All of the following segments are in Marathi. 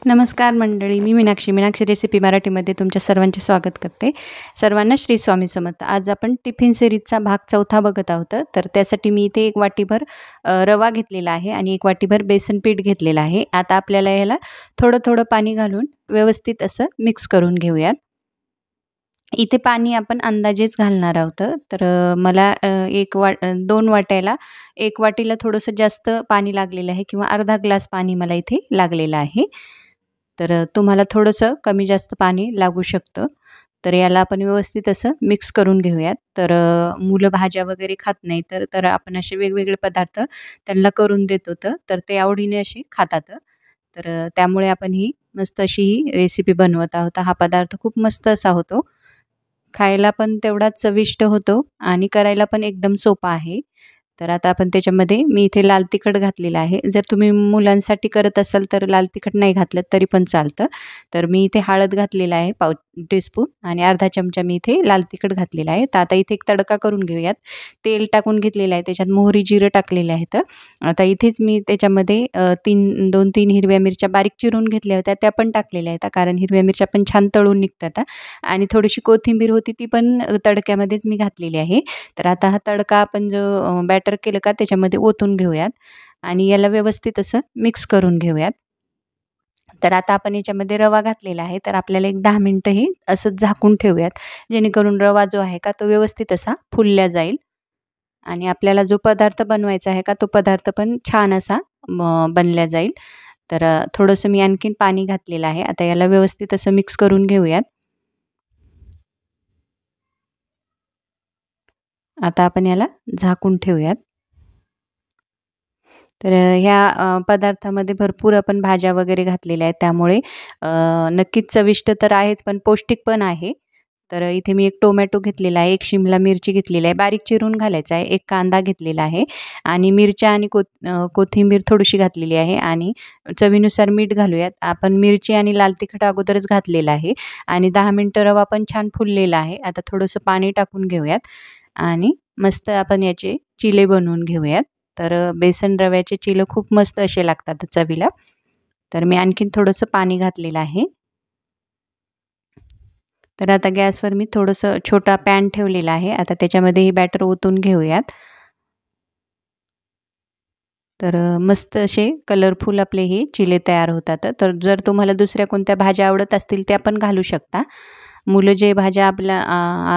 नमस्कार मंडळी, मी मीनाक्षी रेसिपी मराठीमध्ये तुमच्या सर्वांचे स्वागत करते. सर्वांना श्री स्वामी समर्थ. आज आपण टिफिन सिरीजचा भाग 4 बघत आहोत. तर त्यासाठी मी इथे 1 वाटीभर रवा घेतलेला आहे आणि 1 वाटीभर बेसन पीठ घेतलेलं आहे. आता आपल्याला याला थोडं थोडं पाणी घालून व्यवस्थित असं मिक्स करून घेऊयात. इथे पाणी आपण अंदाजेच घालणार आहोत. तर मला 2 वाट्याला 1 वाटीला थोडंसं जास्त पाणी लागलेलं आहे किंवा अर्धा ग्लास पाणी मला इथे लागलेलं आहे. तर तुम्हाला थोडंसं कमी जास्त पाणी लागू शकतं. तर याला आपण व्यवस्थित असं मिक्स करून घेऊयात. तर मुलं भाज्या वगैरे खात नाही, तर आपण असे वेगवेगळे पदार्थ त्यांना करून देतो तर ते आवडीने असे खातात. तर त्यामुळे आपण ही मस्त अशी ही रेसिपी बनवत आहोत. हा पदार्थ खूप मस्त असा होतो. खायला पण तेवढाच चविष्ट होतो आणि करायला पण एकदम सोपा आहे. तर आता आपण त्याच्यामध्ये मी इथे लाल तिखट घातलेलं आहे. जर तुम्ही मुलांसाठी करत असाल तर लाल तिखट नाही घातलं तरी पण चालतं. तर मी इथे हळद घातलेला आहे पाव टीस्पून आणि अर्धा चमचा मी इथे लाल तिखट घातलेला आहे. तर आता इथे एक तडका करून घेऊयात. तेल टाकून घेतलेलं आहे, त्याच्यात मोहरी जिरं टाकलेले आहेत. आता इथेच मी त्याच्यामध्ये 2-3 हिरव्या मिरच्या बारीक चिरून घेतल्या होत्या, त्या पण टाकलेल्या आहेत. कारण हिरव्या मिरच्या पण छान तळून निघतात. आणि थोडीशी कोथिंबीर होती ती पण तडक्यामध्येच मी घातलेली आहे. तर आता हा तडका आपण जो बॅटर केलं का त्याच्यामध्ये ओतून घेऊयात आणि याला व्यवस्थित असं मिक्स करून घेऊयात. तर आता आपण याच्यामध्ये रवा घातलेला आहे, तर आपल्याला एक 10 मिनिटं हे असंच झाकून ठेवूयात, जेणेकरून रवा जो आहे का तो व्यवस्थित असा फुलला जाईल आणि आपल्याला जो पदार्थ बनवायचा आहे का तो पदार्थ पण छान असा बनला जाईल. तर थोडंसं मी आणखीन पाणी घातलेलं आहे. आता याला व्यवस्थित असं मिक्स करून घेऊयात. आता आपण याला झाकून ठेवूयात. तर ह्या पदार्थामध्ये भरपूर आपण भाज्या वगैरे घातलेल्या आहेत, त्यामुळे नक्कीच चविष्ट तर आहेच पण पौष्टिक पण आहे. तर इथे मी 1 टोमॅटो घेतलेला आहे, 1 शिमला मिरची घेतलेली आहे, बारीक चिरून घालायचा आहे, 1 कांदा घेतलेला आहे आणि मिरच्या आणि कोथिंबीर थोडीशी घातलेली आहे आणि चवीनुसार मीठ घालूयात. आपण मिरची आणि लाल तिखट अगोदरच घातलेलं आहे आणि 10 मिनिटं रवा पण छान फुललेला आहे. आता थोडंसं पाणी टाकून घेऊयात आणि मस्त आपण याचे चिले बनवून घेऊयात. तर बेसन रव्याचे चिले खूप मस्त असे लागतात चवीला. तर मी आणखीन थोडंसं पाणी घातलेलं आहे. तर आता गॅसवर मी थोडंसं छोटा पॅन ठेवलेला आहे. आता त्याच्यामध्ये हे बॅटर ओतून घेऊयात. तर मस्त असे कलरफुल आपले हे चिले तयार होतात. तर जर तुम्हाला दुसऱ्या कोणत्या भाज्या आवडत असतील त्या पण घालू शकता. मुलं जे भाज्या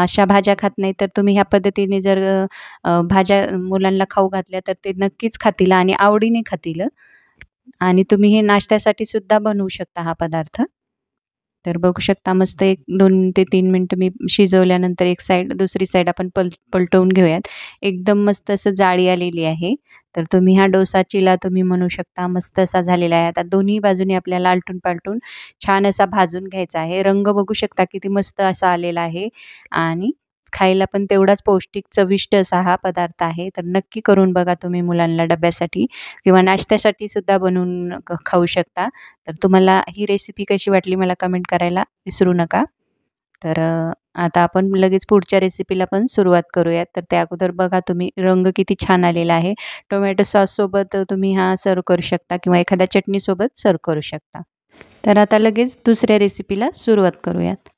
अशा भाज्या खात नाही, तर तुम्ही ह्या पद्धतीने जर भाज्या मुलांना खाऊ घातल्या तर ते नक्कीच खातील आणि आवडीने खातील. आणि तुम्ही हे नाश्त्यासाठी सुद्धा बनवू शकता हा पदार्थ. तर बघू शकता मस्त एक 2 ते 3 मिनिटं मी शिजवल्यानंतर एक साईड दुसरी साईड आपण पलटवून घेऊयात. एकदम मस्त असं जाळी आलेली आहे. तर तुम्ही हा डोसा चिला तुम्ही म्हणू शकता, मस्त असा झालेला आहे. आता दोन्ही बाजूनी आपल्याला आलटून-पालटून छान असा भाजून घ्यायचा आहे. रंग बघू शकता किती मस्त असा आलेला आहे आणि खायला पण तेवढाच पौष्टिक चविष्ट असा हा पदार्थ आहे. तर नक्की करून बघा तुम्ही मुलांना डब्यासाठी किंवा नाश्त्यासाठी सुद्धा बनवून खाऊ शकता. तर तुम्हाला ही रेसिपी कशी वाटली मला कमेंट करायला विसरू नका. तर आता आपण लगेच पुढच्या रेसिपीला पण सुरुवात करूयात. तर त्या अगोदर बघा तुम्ही रंग किती छान आलेला आहे. टोमॅटो सॉससोबत तुम्ही हा सर्व्ह करू शकता किंवा एखाद्या चटणीसोबत सर्व्ह करू शकता. तर आता लगेच दुसऱ्या रेसिपीला सुरुवात करूयात.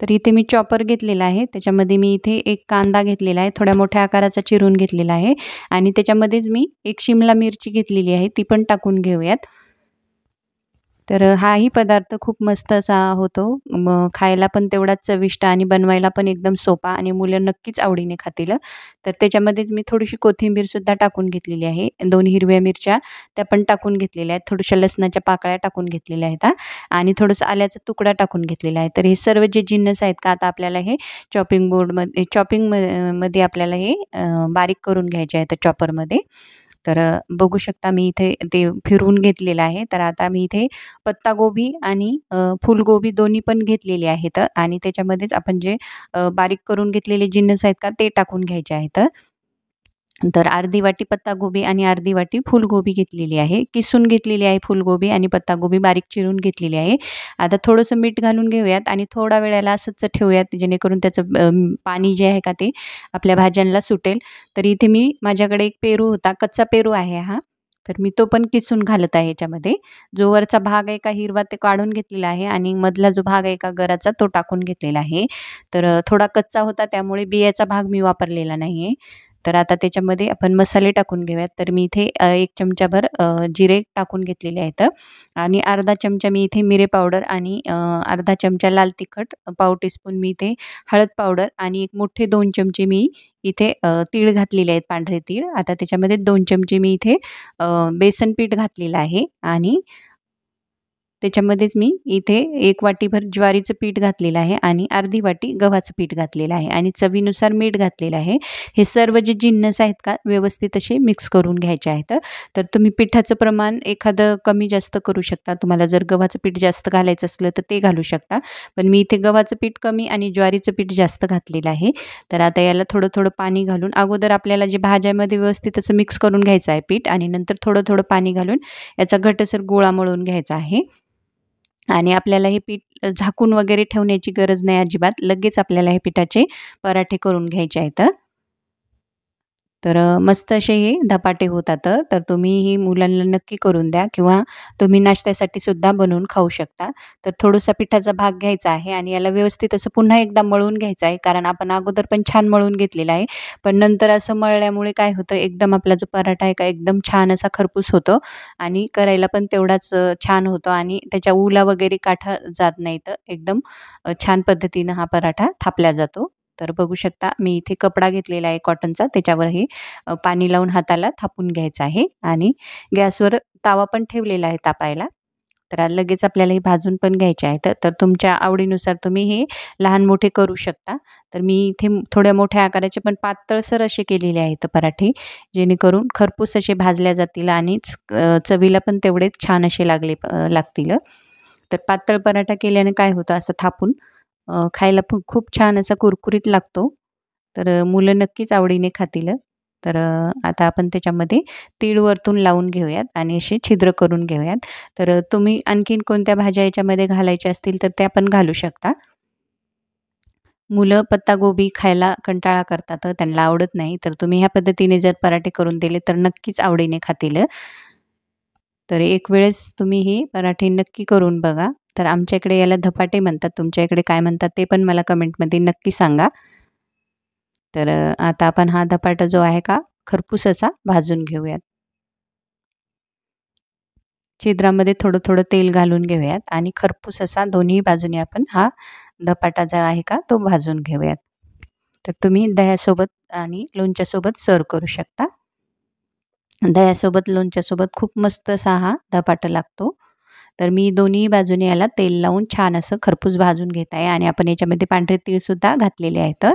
तर इथे मी चॉपर घेतलेला आहे, त्याच्यामध्ये मी इथे 1 कांदा घेतलेला आहे, थोड्या मोठ्या आकाराचा चिरून घेतलेला आहे आणि त्याच्यामध्येच मी 1 शिमला मिरची घेतलेली आहे, ती पण टाकून घेऊयात. तर हाही पदार्थ खूप मस्त असा होतो. खायला पण तेवढाच चविष्ट आणि बनवायला पण एकदम सोपा आणि मुलं नक्कीच आवडीने खातील. तर त्याच्यामध्येच मी थोडीशी कोथिंबीरसुद्धा टाकून घेतलेली आहे. 2 हिरव्या मिरच्या त्या पण टाकून घेतलेल्या आहेत. थोड्याशा लसणाच्या पाकळ्या टाकून घेतलेल्या आहेत आणि थोडंसं आल्याचा तुकडा टाकून घेतलेला आहे. तर हे सर्व जे जिन्नस आहेत का आता आपल्याला हे मध्ये आपल्याला हे बारीक करून घ्यायचे आहेत चॉपरमध्ये. तर बघू शकता मी इथे ते फिरवून घेतलेलं आहे. तर आता मी इथे पत्तागोबी आणि फुलगोबी दोन्ही पण घेतलेले आहेत आणि त्याच्यामध्येच आपण जे बारीक करून घेतलेले जिन्नस आहेत का ते टाकून घ्यायचे आहेत. तर अर्धी वाटी पत्तागोबी आणि अर्धी वाटी फुलगोबी घेतलेली आहे. किसून घेतलेली आहे फुलगोबी आणि पत्तागोबी बारीक चिरून घेतलेली आहे. आता थोडंसं मीठ घालून घेऊयात आणि थोडा वेळाला असंच ठेवूयात, जेणेकरून त्याचं पाणी जे आहे का ते आपल्या भाज्यांना सुटेल. तर इथे माझ्याकडे एक पेरू होता, कच्चा पेरू आहे हा. तर मी तो पण किसून घालत आहे याच्यामध्ये. जो वरचा भाग आहे का हिरवा ते काढून घेतलेला आहे आणि मधला जो भाग आहे का गराचा तो टाकून घेतलेला आहे. तर थोडा कच्चा होता त्यामुळे बियाचा भाग मी वापरलेला नाही आहे. तर आता त्याच्यामध्ये आपण मसाले टाकून घेऊयात. तर मी इथे 1 चमचाभर जिरे टाकून घेतलेले आहेत आणि अर्धा चमचा मी इथे मिरे पावडर आणि अर्धा चमचा लाल तिखट, पाव टीस्पून मी इथे हळद पावडर आणि एक मोठे 2 चमचे मी इथे तीळ घातलेले आहेत, पांढरे तीळ. आता त्याच्यामध्ये 2 चमचे मी इथे बेसन पीठ घातलेलं आहे आणि त्याच्यामध्येच मी इथे 1 वाटीभर ज्वारीचं पीठ घातलेलं आहे आणि अर्धी वाटी गव्हाचं पीठ घातलेलं आहे आणि चवीनुसार मीठ घातलेलं आहे. हे सर्व जे जिन्नस आहेत का व्यवस्थित असे मिक्स करून घ्यायचे आहेत. तर तुम्ही पिठाचं प्रमाण एखादं कमी जास्त करू शकता. तुम्हाला जर गव्हाचं पीठ जास्त घालायचं असलं तर ते घालू शकता. पण मी इथे गव्हाचं पीठ कमी आणि ज्वारीचं पीठ जास्त घातलेलं आहे. तर आता याला थोडं थोडं पाणी घालून अगोदर आपल्याला जे भाज्यामध्ये व्यवस्थित असं मिक्स करून घ्यायचं आहे पीठ आणि नंतर थोडं थोडं पाणी घालून याचा घट्टसर गोळा मळून घ्यायचा आहे. आणि आपल्याला हे पीठ झाकून वगैरे ठेवण्याची गरज नाही अजिबात. लगेच आपल्याला हे पिठाचे पराठे करून घ्यायचे आहेत. तर मस्त असे हे धपाटे होतात. तर तुम्ही ही मुलांना नक्की करून द्या किंवा तुम्ही नाश्त्यासाठी सुद्धा बनवून खाऊ शकता. तर थोडासा पिठाचा भाग घ्यायचा आहे आणि याला व्यवस्थित असं पुन्हा एकदा मळून घ्यायचं आहे, कारण आपण अगोदर पण छान मळून घेतलेला आहे. पण नंतर असं मळल्यामुळे काय होतं, एकदम आपला जो पराठा आहे का एकदम छान असा खरपूस होतो आणि करायला पण तेवढाच छान होतो आणि त्याच्या उला वगैरे काठा जात नाहीत. एकदम छान पद्धतीनं हा पराठा थापला जातो. तर बघू शकता मी इथे कपडा घेतलेला आहे कॉटनचा, त्याच्यावर हे पाणी लावून हाताला थापून घ्यायचं आहे आणि गॅसवर तावा पण ठेवलेला आहे तापायला. तर लगेच आपल्याला हे भाजून पण घ्यायचे आहेत. तर तुमच्या आवडीनुसार तुम्ही हे लहान मोठे करू शकता. तर मी इथे थोड्या मोठ्या आकाराचे पण पातळसर असे केलेले आहेत पराठे, जेणेकरून खरपूस असे भाजल्या जातील आणि चवीला पण तेवढेच छान असे लागतील. तर पातळ पराठा केल्याने काय होतं, असं थापून खायला पण खूप छान असा कुरकुरीत लागतो. तर मुलं नक्कीच आवडीने खातील. तर आता आपण त्याच्यामध्ये तीळ वरतून लावून घेऊयात आणि असे छिद्र करून घेऊयात. तर तुम्ही आणखीन कोणत्या भाज्या याच्यामध्ये घालायच्या असतील तर त्या पण घालू शकता. मुलं पत्तागोबी खायला कंटाळा करतात, तर त्यांना आवडत नाही. तर तुम्ही ह्या पद्धतीने जर पराठे करून दिले तर नक्कीच आवडीने खातील. तर एक वेळेस तुम्ही हे पराठे नक्की करून बघा. तर आमच्या इकडे याला धपाटे म्हणतात. तुमच्या इकडे काय म्हणतात ते पण मला कमेंटमध्ये नक्की सांगा. तर आता आपण हा धपाटा जो आहे का खरपूस असा भाजून घेऊयात. छिद्रामध्ये थोडं थोडं तेल घालून घेऊयात आणि खरपूस असा दोन्ही बाजूने आपण हा धपाटा जो आहे का तो भाजून घेऊयात. तर तुम्ही दह्यासोबत आणि लोणच्यासोबत सर्व्ह करू शकता. दह्यासोबत लोणच्यासोबत खूप मस्त असा हा धपाटा लागतो. तर मी दोन्ही बाजूने याला तेल लावून छान असं खरपूस भाजून घेत आहे आणि आपण याच्यामध्ये पांढरे तीळसुद्धा घातलेले आहेत.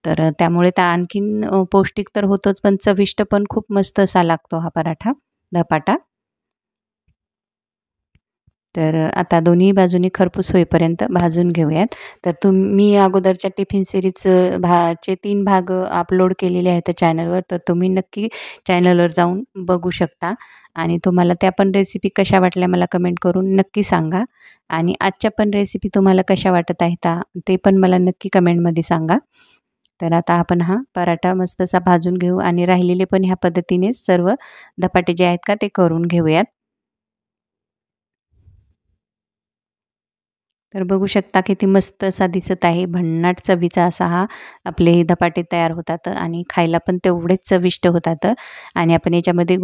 तर त्यामुळे त्या आणखीन पौष्टिक तर होतोच, पण चविष्ट पण खूप मस्त असा लागतो हा धपाटा. तर आता दोन्ही बाजूनी खरपूस होईपर्यंत भाजून घेऊयात. तर मी अगोदरच्या टिफिन सीरीजचं चे 3 भाग अपलोड केलेले आहेत चॅनलवर. तर तुम्ही नक्की चॅनलवर जाऊन बघू शकता आणि तुम्हाला त्या पण रेसिपी कशा वाटल्या मला कमेंट करून नक्की सांगा आणि आजच्या पण रेसिपी तुम्हाला कशा वाटत आहेत ते पण मला नक्की कमेंटमध्ये सांगा. तर आता आपण हा पराठा मस्त असा भाजून घेऊ आणि राहिलेले पण ह्या पद्धतीनेच सर्व धपाटे जे आहेत का ते करून घेऊयात. तर बघू शकता किती मस्त असा दिसत आहे. भन्नाट चवीचा असा हा आपले हे धपाटे तयार होतात आणि खायला पण तेवढेच चविष्ट होतात आणि आपण याच्यामध्ये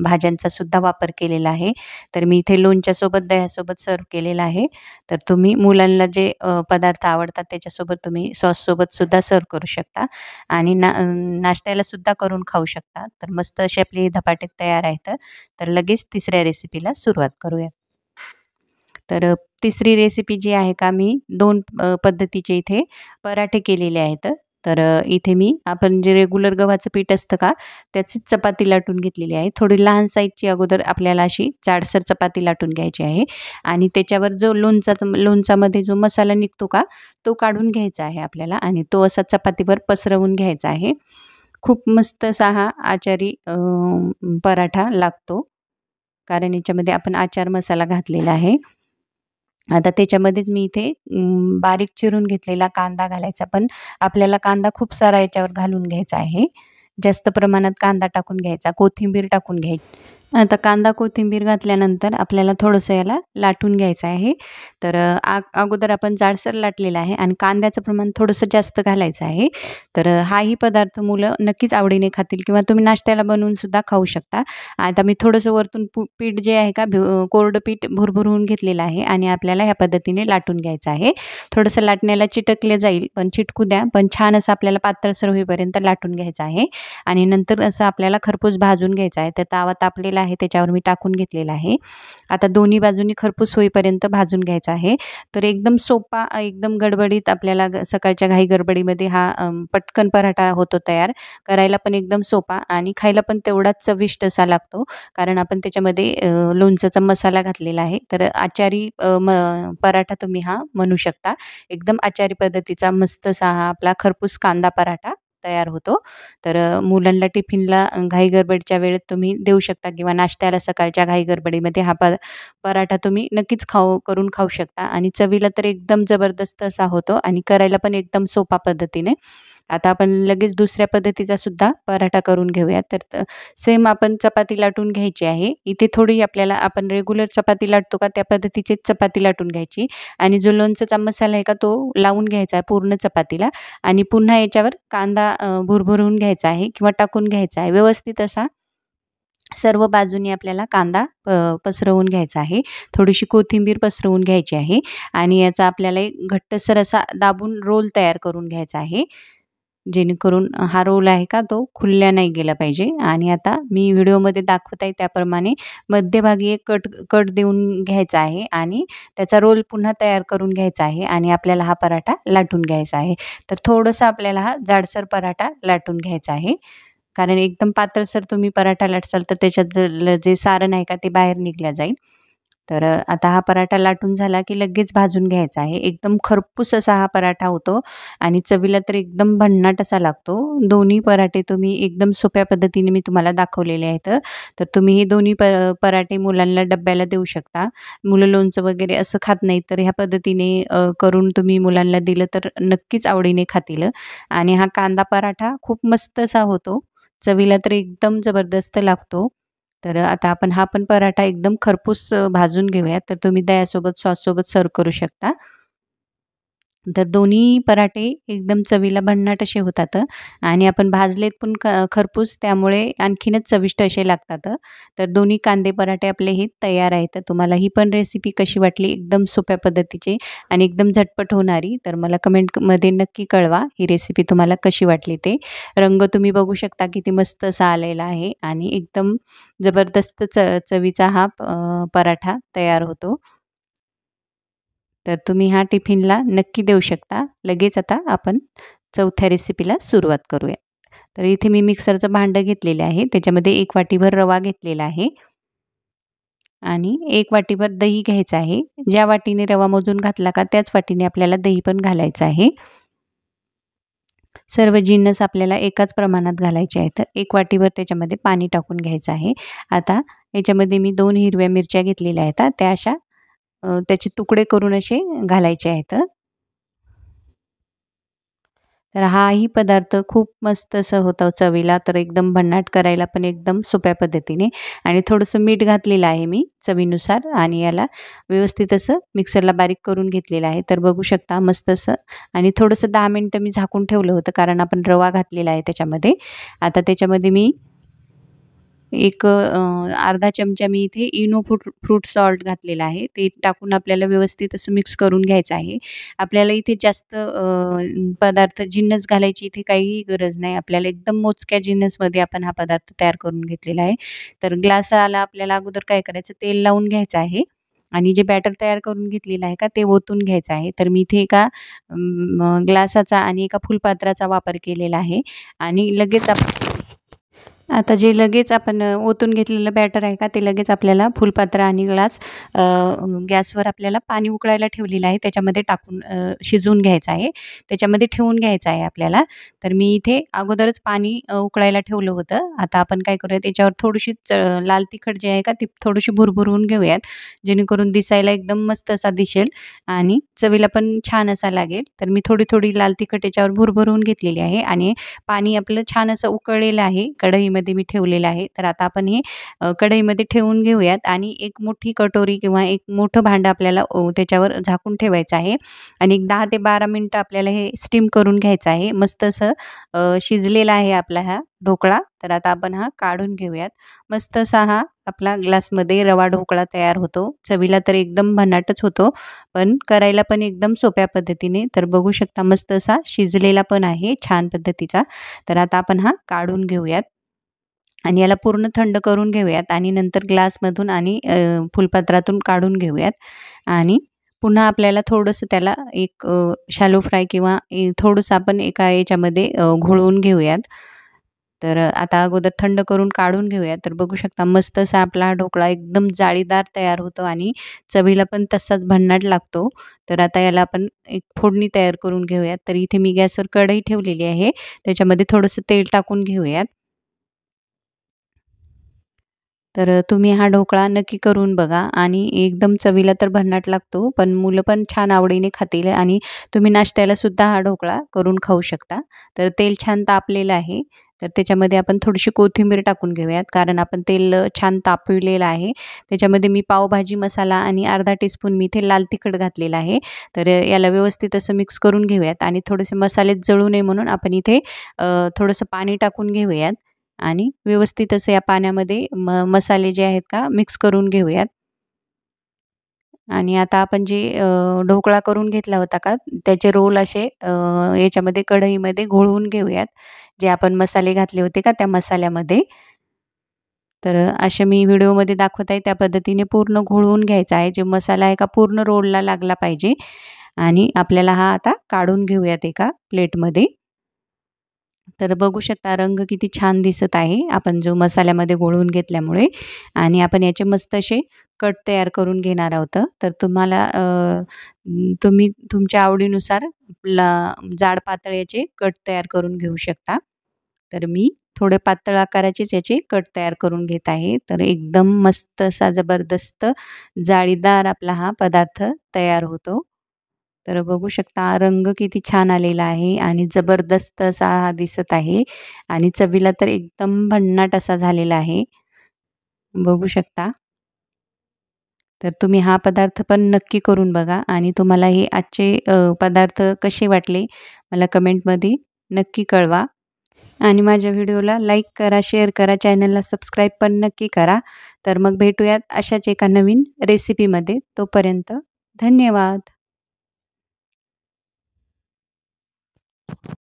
भाज्यांचा सुद्धा वापर केलेला आहे. तर मी इथे लोणच्यासोबत दह्यासोबत सर्व्ह केलेला आहे. तर तुम्ही मुलांना जे पदार्थ आवडतात त्याच्यासोबत तुम्ही सॉससोबत सुद्धा सर्व्ह करू शकता आणि नाश्त्याला सुद्धा करून खाऊ शकता. तर मस्त असे आपले धपाटे तयार आहेत. तर लगेच तिसऱ्या रेसिपीला सुरुवात करूया. तर तिसरी रेसिपी जी आहे का मी 2 पद्धतीचे इथे पराठे केलेले आहेत. तर इथे मी आपण जे रेग्युलर गव्हाचं पीठ असतं का त्याचीच चपाती लाटून घेतलेली आहे. थोडी लहान साईजची अगोदर आपल्याला अशी जाडसर चपाती लाटून घ्यायची आहे आणि त्याच्यावर जो लोणचामध्ये जो मसाला निघतो का तो काढून घ्यायचा आहे आपल्याला आणि तो असा चपातीवर पसरवून घ्यायचा आहे. खूप मस्त असा हा आचारी पराठा लागतो, कारण याच्यामध्ये आपण आचार मसाला घातलेला आहे. आता त्याच्यामध्येच मी इथे बारीक चिरून घेतलेला कांदा घालायचा, पण आपल्याला कांदा खूप सारा याच्यावर घालून घ्यायचा आहे, जास्त प्रमाणात कांदा टाकून घ्यायचा, कोथिंबीर टाकून घ्यायची. आता कांदा कोथिंबीर घातल्यानंतर आपल्याला थोडंसं याला लाटून घ्यायचं आहे. तर अगोदर आपण जाडसर लाटलेला आहे आणि कांद्याचं प्रमाण थोडंसं जास्त घालायचं आहे. तर हाही पदार्थ मुलं नक्कीच आवडीने खातील किंवा तुम्ही नाश्त्याला बनवून सुद्धा खाऊ शकता. आता मी थोडंसं वरतून पीठ जे आहे का कोरडं पीठ भुरभुरवून घेतलेलं आहे आणि आपल्याला ह्या पद्धतीने लाटून घ्यायचं आहे. थोडंसं लाटण्याला चिटकले जाईल, पण चिटकू द्या, पण छान असं आपल्याला पातळसर होईपर्यंत लाटून घ्यायचं आहे. आणि नंतर असं आपल्याला खरपूस भाजून घ्यायचं आहे. तर तावा तापलेला आहे, त्याच्यावर मी टाकून घेतलेला आहे. आता दोन्ही बाजूनी खरपूस होईपर्यंत भाजून घ्यायचा आहे. तर एकदम सोपा, एकदम गडबडीत आपल्याला सकाळच्या घाई गडबडीमध्ये हा पटकन पराठा होतो तयार. करायला पण एकदम सोपा आणि खायला पण तेवढाच चविष्ट असा लागतो, कारण आपण त्याच्यामध्ये लोणच्याचा मसाला घातलेला आहे. तर आचारी पराठा तुम्ही हा म्हणू शकता. एकदम आचारी पद्धतीचा मस्त असा हा आपला खरपूस कांदा पराठा तयार होतो. तर मुलांना टिफिनला घाई गडबडीच्या वेळेत तुम्ही देऊ शकता किंवा नाश्त्याला सकाळच्या घाई गडबडीमध्ये हा पराठा तुम्ही नक्कीच करून खाऊ शकता आणि चवीला तर एकदम जबरदस्त असा होतो आणि करायला पण एकदम सोपा पद्धतीने. आता आपण लगेच दुसऱ्या पद्धतीचा सुद्धा पराठा करून घेऊया. तर सेम आपण चपाती लाटून घ्यायची आहे. इथे थोडी आपल्याला आपण रेग्युलर चपाती लाटतो का त्या पद्धतीचीच चपाती लाटून घ्यायची आणि जो लोणच्याचा मसाला आहे का तो लावून घ्यायचा आहे पूर्ण चपातीला आणि पुन्हा याच्यावर कांदा भुरभुरून घ्यायचा आहे किंवा टाकून घ्यायचा आहे. व्यवस्थित असा सर्व बाजूनी आपल्याला कांदा पसरवून घ्यायचा आहे. थोडीशी कोथिंबीर पसरवून घ्यायची आहे आणि याचा आपल्याला एक घट्टसर असा दाबून रोल तयार करून घ्यायचा आहे. जेणेकरून हा रोल आहे का तो खुलल्या नाही गेला पाहिजे. आणि आता मी व्हिडिओमध्ये दाखवत आहे त्याप्रमाणे मध्यभागी एक कट देऊन घ्यायचा आहे आणि त्याचा रोल पुन्हा तयार करून घ्यायचा आहे आणि आपल्याला हा पराठा लाटून घ्यायचा आहे. तर थोडंसं आपल्याला हा जाडसर पराठा लाटून घ्यायचा आहे, कारण एकदम पातळसर तुम्ही पराठा लाटसाल तर त्याच्यात जे सारण आहे का ते बाहेर निघलं जाईल. तर आता हा पराठा लाटून झाला की लगेच भाजून घ्यायचा आहे. एकदम खरपूस असा हा पराठा होतो आणि चवीला तर एकदम भन्नाट असा लागतो. दोन्ही पराठे तुम्ही एकदम सोप्या पद्धतीने मी तुम्हाला दाखवलेले आहेत. तर तुम्ही हे दोन्ही पराठे मुलांना डब्याला देऊ शकता. मुलं लोणचं वगैरे असं खात नाहीत, तर ह्या पद्धतीने करून तुम्ही मुलांना दिलं तर नक्कीच आवडीने खातील. आणि हा कांदा पराठा खूप मस्त असा होतो. चवीला तर एकदम जबरदस्त लागतो. तर आता आपण हा पण पराठा एकदम खरपूस भाजून घेऊया. तर तुम्ही दह्यासोबत, सॉससोबत सर्व्ह करू शकता. तर दोन्ही पराठे एकदम चवीला भन्नाट असे होतात आणि आपण भाजलेत पण खरपूस, त्यामुळे आणखीनच चविष्ट असे लागतात. तर दोन्ही कांदे पराठे आपले हे तयार आहेत. तर तुम्हाला ही पण रेसिपी कशी वाटली, एकदम सोप्या पद्धतीची आणि एकदम झटपट होणारी, तर मला कमेंटमध्ये नक्की कळवा ही रेसिपी तुम्हाला कशी वाटली ते. रंग तुम्ही बघू शकता किती मस्त असा आलेला आहे आणि एकदम जबरदस्त चवीचा हा पराठा तयार होतो. तर तुम्ही हा टिफिनला नक्की देऊ शकता. लगेच आता आपण चौथ्या रेसिपीला सुरुवात करूया. तर इथे मी मिक्सरचं भांडं घेतलेलं आहे. त्याच्यामध्ये 1 वाटीभर रवा घेतलेला आहे आणि 1 वाटीभर दही घ्यायचं आहे. ज्या वाटीने रवा मोजून घातला का त्याच वाटीने आपल्याला दही पण घालायचं आहे. सर्व जिन्नस आपल्याला एकाच प्रमाणात घालायचे आहेत. 1 वाटीभर त्याच्यामध्ये पाणी टाकून घ्यायचं आहे. आता याच्यामध्ये मी 2 हिरव्या मिरच्या घेतलेल्या आहेत. त्या अशा त्याचे तुकडे करून असे घालायचे आहेत. तर हाही पदार्थ खूप मस्त असं होतं चवीला, तर एकदम भन्नाट, करायला पण एकदम सोप्या पद्धतीने. आणि थोडंसं मीठ घातलेलं आहे मी चवीनुसार आणि याला व्यवस्थित असं मिक्सरला बारीक करून घेतलेलं आहे. तर बघू शकता मस्त असं. आणि थोडंसं 10 मिनिटं मी झाकून ठेवलं होतं, कारण आपण रवा घातलेला आहे त्याच्यामध्ये. आता त्याच्यामध्ये मी एक अर्धा चमचा मी इथे इनो फ्रूट सॉल्ट घातलेला आहे. ते टाकून आपल्याला व्यवस्थित असं मिक्स करून घ्यायचं आहे. आपल्याला इथे जास्त पदार्थ जिन्नस घालायची इथे काहीही गरज नाही. आपल्याला एकदम मोजक्या जिन्नसमध्ये आपण हा पदार्थ तयार करून घेतलेला आहे. तर ग्लासाला आपल्याला अगोदर काय करायचं, तेल लावून घ्यायचं आहे आणि जे बॅटर तयार करून घेतलेलं आहे का ते ओतून घ्यायचं आहे. तर मी इथे एका ग्लासाचा आणि एका फुलपात्राचा वापर केलेला आहे आणि लगेच आता जे लगेच आपण ओतून घेतलेलं बॅटर आहे का, ते लगेच आपल्याला फुलपात्र आणि ग्लास गॅसवर आपल्याला पाणी उकळायला ठेवलेलं आहे, त्याच्यामध्ये टाकून शिजवून घ्यायचं आहे. त्याच्यामध्ये ठेवून घ्यायचं आहे आपल्याला. तर मी इथे अगोदरच पाणी उकळायला ठेवलं होतं. आता आपण काय करूया, त्याच्यावर थोडीशी लाल तिखट जे आहे का, ती थोडीशी भुरभुरवून घेऊयात, जेणेकरून दिसायला एकदम मस्त असा दिसेल आणि चवीला पण छान असा लागेल. तर मी थोडी-थोडी लाल तिखट याच्यावर भुरभुरवून घेतलेली आहे आणि पाणी आपलं छान असं उकळलेलं आहे. कढईमध्ये मी ठेवलेलं आहे. तर आता आपण हे कढईमध्ये ठेवून घेऊयात आणि एक मोठी कटोरी किंवा एक मोठं भांडं आपल्याला त्याच्यावर झाकून ठेवायचं आहे आणि एक 10 ते 12 मिनिटं आपल्याला हे स्टीम करून घ्यायचं आहे. मस्त असं शिजलेला आहे आपला हा ढोकळा. तर आता आपण हा काढून घेऊयात. मस्त असा हा आपला ग्लासमध्ये रवा ढोकळा तयार होतो. चवीला तर एकदम भन्नाटच होतो, पण करायला पण एकदम सोप्या पद्धतीने. तर बघू शकता मस्त असा शिजलेला पण आहे छान पद्धतीचा. तर आता आपण हा काढून घेऊयात आणि याला पूर्ण थंड करून घेऊयात आणि नंतर ग्लासमधून आणि फुलपात्रातून काढून घेऊयात आणि पुन्हा आपल्याला थोडंसं त्याला एक शॅलो फ्राय किंवा थोडंसं आपण एका याच्यामध्ये घोळवून घेऊयात. तर आता अगोदर थंड करून काढून घेऊयात. तर बघू शकता मस्त असा आपला हा ढोकळा एकदम जाळीदार तयार होतो आणि चवीला पण तसाच भन्नाट लागतो. तर आता याला आपण एक फोडणी तयार करून घेऊयात. तर इथे मी गॅसवर कढई ठेवलेली आहे. त्याच्यामध्ये थोडंसं तेल टाकून घेऊयात. तर तुम्ही हा ढोकळा नक्की करून बघा आणि एकदम चवीला तर भन्नाट लागतो, पण मुलं पण छान आवडीने खातील आणि तुम्ही नाश्त्याला सुद्धा हा ढोकळा करून खाऊ शकता. तर तेल छान तापलेलं आहे. तर त्याच्यामध्ये आपण थोडीशी कोथिंबीर टाकून घेऊयात, कारण आपण तेल छान तापविलेलं आहे. त्याच्यामध्ये मी पावभाजी मसाला आणि अर्धा टीस्पून मी इथे लाल तिखट घातलेलं आहे. तर याला व्यवस्थित असं मिक्स करून घेऊयात आणि थोडेसे मसाले जळू नये म्हणून आपण इथे थोडंसं पाणी टाकून घेऊयात. आणि व्यवस्थित असं या पाण्यामध्ये मसाले जे आहेत का मिक्स करून घेऊयात. आणि आता आपण जे ढोकळा करून घेतला होता का त्याचे रोल असे याच्यामध्ये कढईमध्ये घोळवून घेऊयात. जे आपण मसाले घातले होते का त्या मसाल्यामध्ये. तर असे मी व्हिडिओमध्ये दाखवत आहे त्या पद्धतीने पूर्ण घोळवून घ्यायचा आहे. जे मसाला आहे का पूर्ण रोलला लागला पाहिजे आणि आपल्याला हा आता काढून घेऊयात एका प्लेटमध्ये. तर बघू शकता रंग किती छान दिसत आहे आपण जो मसाल्यामध्ये घोळवून घेतल्यामुळे आणि आपण याचे मस्त असे कट तयार करून घेणार आहोत. तर तुम्हाला तुम्ही तुमच्या आवडीनुसार जाड पातळ याचे कट तयार करून घेऊ शकता. तर मी थोडे पातळ आकाराचेच याचे कट तयार करून घेत आहे. तर एकदम मस्त असा जबरदस्त जाळीदार आपला हा पदार्थ तयार होतो. तर बघू शकता रंग किती छान आलेला आहे आणि जबरदस्त असा हा दिसत आहे आणि चवीला तर एकदम भन्नाट असा झालेला आहे. बघू शकता. तर तुम्ही हा पदार्थ पण नक्की करून बघा आणि तुम्हाला हे आजचे पदार्थ कसे वाटले मला कमेंटमध्ये नक्की कळवा आणि माझ्या व्हिडिओला लाईक करा, शेअर करा, चॅनलला सबस्क्राईब पण नक्की करा. तर मग भेटूयात अशाच एका नवीन रेसिपीमध्ये. तोपर्यंत धन्यवाद.